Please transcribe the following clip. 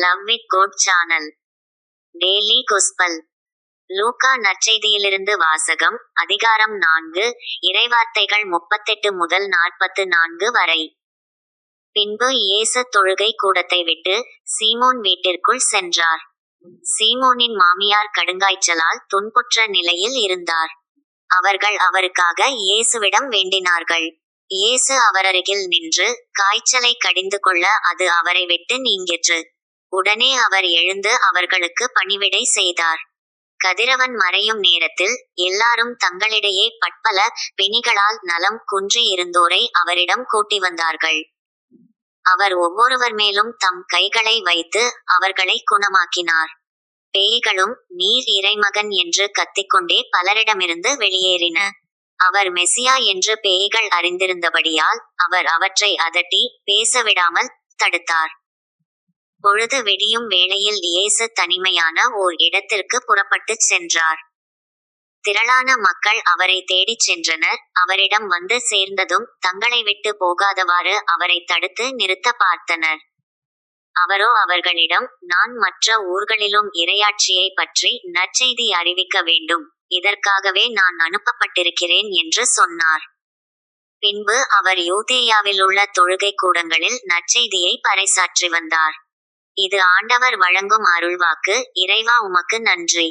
Love with God channel daily gospel லூக்கா நற்செய்தியிலிருந்து வாசகம். அதிகாரம் 4, இறைவார்த்தைகள் 38 முதல் 44 வரை. பின்பு இயேசு தொழுகை கூடத்தை விட்டு சீமோன் வீட்டிற்குள் சென்றார். சீமோனின் மாமியார் கடுங்காய்ச்சலால் துன்புற்ற நிலையில் இருந்தார். அவர்கள் அவருக்காக இயேசுவிடம் வேண்டினார்கள். இயேசு அவரருகில் நின்று காய்ச்சலை கடிந்து கொள்ள அது அவரை விட்டு நீங்கிற்று. உடனே அவர் எழுந்து அவர்களுக்கு பணிவிடை செய்தார். கதிரவன் மறையும் நேரத்தில் எல்லாரும் தங்களிடையே பற்பல பிணிகளால் நலம் குன்றி இருந்தோரை அவரிடம் கூட்டி வந்தார்கள். அவர் ஒவ்வொருவர் மேலும் தம் கைகளை வைத்து அவர்களை குணமாக்கினார். பேய்களும் நீர் இறைமகன் என்று கத்திக்கொண்டே பலரிடமிருந்து வெளியேறின. அவர் மெசியா என்று பேய்கள் அறிந்திருந்தபடியால் அவர் அவற்றை அதட்டி பேசவிடாமல் தடுத்தார். பொழுது விடியும் வேளையில் இயேசு தனிமையான ஓர் இடத்திற்கு புறப்பட்டுச் சென்றார். திரளான மக்கள் அவரை தேடிச் சென்றனர். அவரிடம் வந்து சேர்ந்ததும் தங்களை விட்டு போகாதவாறு அவரை தடுத்து நிறுத்த பார்த்தனர். அவரோ அவர்களிடம், நான் மற்ற ஊர்களிலும் இறையாட்சியை பற்றி நற்செய்தி அறிவிக்க வேண்டும், இதற்காகவே நான் அனுப்பப்பட்டிருக்கிறேன் என்று சொன்னார். பின்பு அவர் யூதேயாவில் உள்ள தொழுகை கூடங்களில் நற்செய்தியை பறைசாற்றி வந்தார். இது ஆண்டவர் வழங்கும் அருள்வாக்கு. இறைவா உமக்கு நன்றி.